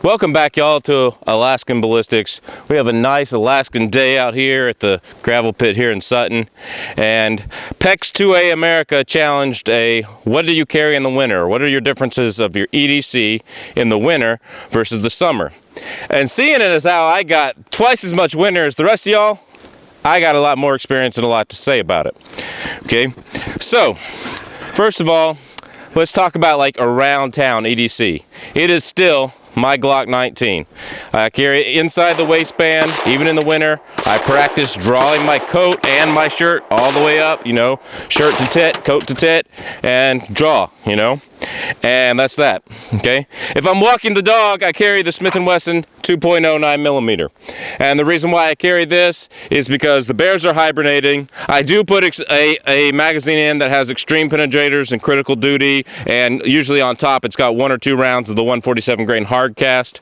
Welcome back, y'all, to Alaskan Ballistics. We have a nice Alaskan day out here at the gravel pit here in Sutton, and Peck's 2A America challenged a what do you carry in the winter? What are your differences of your EDC in the winter versus the summer? And seeing it as how I got twice as much winter as the rest of y'all, I got a lot more experience and a lot to say about it. Okay, so first of all, let's talk about like around town EDC. It is still my Glock 19. I carry it inside the waistband, even in the winter. I practice drawing my coat and my shirt all the way up, shirt to tit, coat to tit, and draw, and that's that, okay? If I'm walking the dog, I carry the Smith & Wesson 2.09 millimeter. And the reason why I carry this is because the bears are hibernating. I do put a magazine in that has extreme penetrators and critical duty, and usually on top it's got 1 or 2 rounds of the 147 grain hard cast,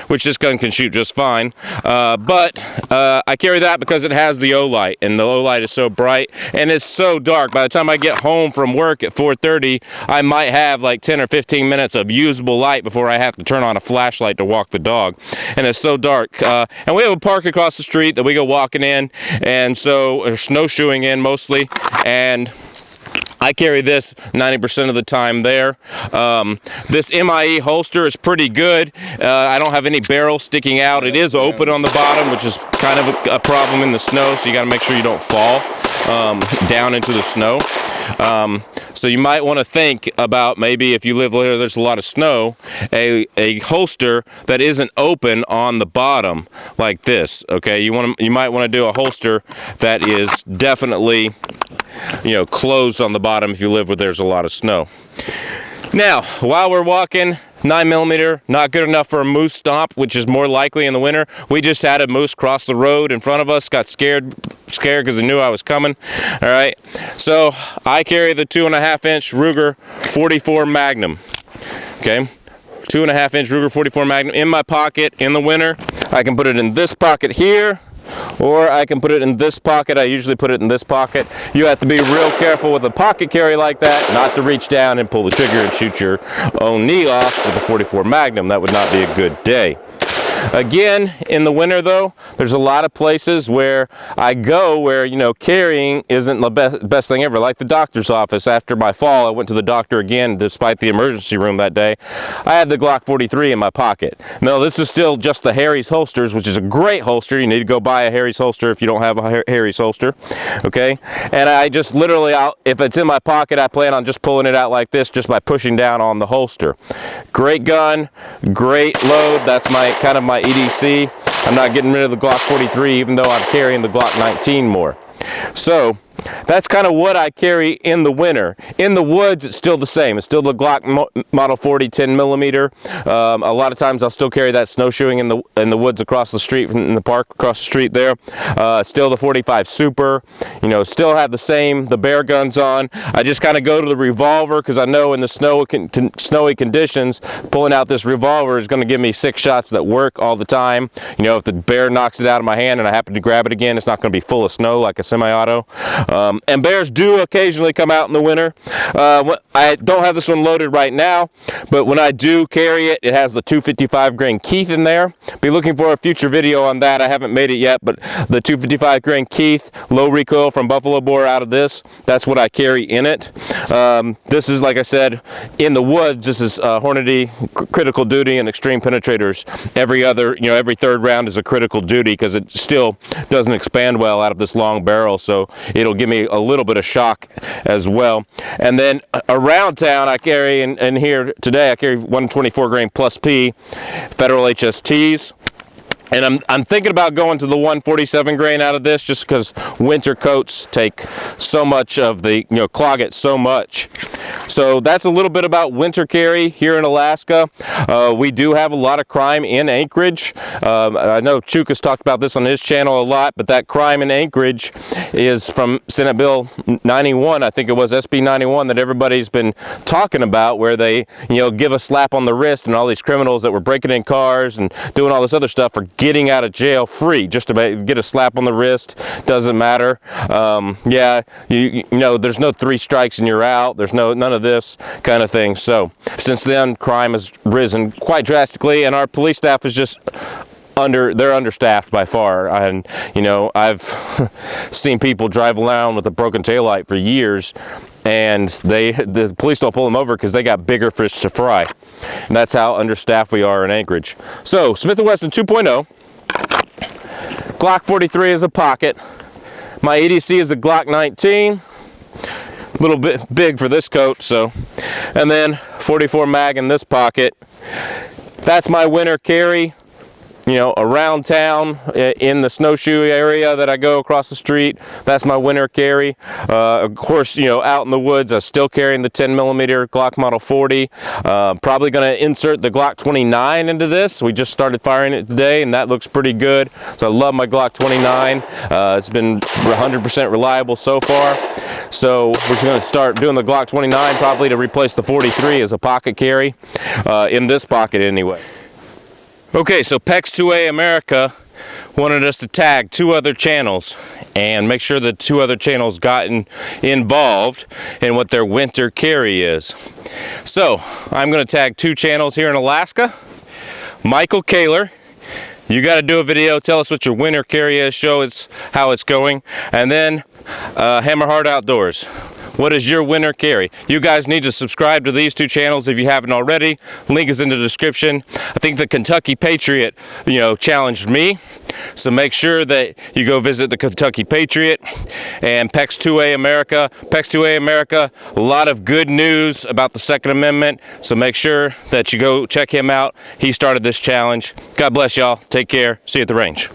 which this gun can shoot just fine. But I carry that because it has the O-light, and the O-light is so bright and it's so dark. By the time I get home from work at 4:30, I might have like 10 or 15 minutes of usable light before I have to turn on a flashlight to walk the dog, and it's so dark. And we have a park across the street that we go walking in, and so or snowshoeing in mostly, and I carry this 90% of the time there. This MIE holster is pretty good. I don't have any barrel sticking out. It is open on the bottom, which is kind of a problem in the snow, so you got to make sure you don't fall down into the snow. So you might want to think about, maybe if you live where there's a lot of snow, a holster that isn't open on the bottom like this. Okay, you might want to do a holster that is definitely closed on the bottom if you live where there's a lot of snow. Now, while we're walking, 9mm, not good enough for a moose stomp, which is more likely in the winter. We just had a moose cross the road in front of us, got scared because they knew I was coming. All right, so I carry the 2.5-inch Ruger 44 Magnum. Okay, 2.5-inch Ruger 44 Magnum in my pocket in the winter. I can put it in this pocket here, or I can put it in this pocket. I usually put it in this pocket. You have to be real careful with a pocket carry like that, not to reach down and pull the trigger and shoot your own knee off with a 44 Magnum. That would not be a good day. Again, in the winter though, there's a lot of places where I go where, carrying isn't the best thing ever. Like the doctor's office. After my fall, I went to the doctor again despite the emergency room that day. I had the Glock 43 in my pocket. No, this is still just the Harry's holsters, which is a great holster. You need to go buy a Harry's holster if you don't have a Harry's holster. Okay? And I just literally, if it's in my pocket, I plan on just pulling it out like this just by pushing down on the holster. Great gun, great load. That's kind of my EDC. I'm not getting rid of the Glock 43, even though I'm carrying the Glock 19 more. So that's kind of what I carry in the winter. In the woods, it's still the same. It's still the Glock Model 40 10mm. A lot of times I'll still carry that snowshoeing in the woods across the street, in the park across the street there. Still the 45 Super. Still have the bear guns on. I just kind of go to the revolver because I know in the snowy conditions, pulling out this revolver is going to give me 6 shots that work all the time. If the bear knocks it out of my hand and I happen to grab it again, it's not going to be full of snow like a semi-auto. And bears do occasionally come out in the winter. I don't have this one loaded right now, but when I do carry it, it has the 255 grain Keith in there. Be looking for a future video on that. I haven't made it yet, but the 255 grain Keith, low recoil from buffalo bore out of this, that's what I carry in it. This is, like I said, in the woods, this is Hornady, critical duty, and extreme penetrators. Every 3rd round is a critical duty because it still doesn't expand well out of this long barrel, so it'll give me a little bit of shock as well. And then around town, I carry, and here today, I carry 124 grain plus P Federal HSTs. And I'm thinking about going to the 147 grain out of this just because winter coats take so much of the, clog it so much. So that's a little bit about winter carry here in Alaska. We do have a lot of crime in Anchorage. I know Chuk has talked about this on his channel a lot, but that crime in Anchorage is from Senate Bill 91. I think it was SB 91 that everybody's been talking about, where they, give a slap on the wrist, and all these criminals that were breaking in cars and doing all this other stuff are getting out of jail free, just to get a slap on the wrist. Doesn't matter. Yeah, you know, there's no 3 strikes and you're out. There's none of this kind of thing. So since then, crime has risen quite drastically, and our police staff is just they're understaffed by far. And you know, I've seen people drive around with a broken taillight for years, and the police don't pull them over because they got bigger fish to fry. And that's how understaffed we are in Anchorage. So Smith & Wesson 2.0, Glock 43 is a pocket. My EDC is a Glock 19. A little bit big for this coat, so. And then 44 mag in this pocket. That's my winter carry. You know, around town, in the snowshoe area that I go across the street, that's my winter carry. Of course, you know, out in the woods, I'm still carrying the 10mm Glock Model 40. Probably going to insert the Glock 29 into this. We just started firing it today, and that looks pretty good. So I love my Glock 29. It's been 100% reliable so far. So we're just going to start doing the Glock 29 probably to replace the 43 as a pocket carry, in this pocket anyway. Okay, so Peck's 2A America wanted us to tag 2 other channels and make sure that 2 other channels got involved in what their winter carry is. So I'm going to tag 2 channels here in Alaska. Michael Kaylor, you got to do a video, tell us what your winter carry is, show us how it's going. And then Hammerheart Outdoors. What is your winter carry? You guys need to subscribe to these 2 channels if you haven't already. Link is in the description. I think the Kentucky Patriot, you know, challenged me. So make sure that you go visit the Kentucky Patriot and Peck's 2A America. Peck's 2A America, a lot of good news about the Second Amendment. So make sure that you go check him out. He started this challenge. God bless y'all. Take care. See you at the range.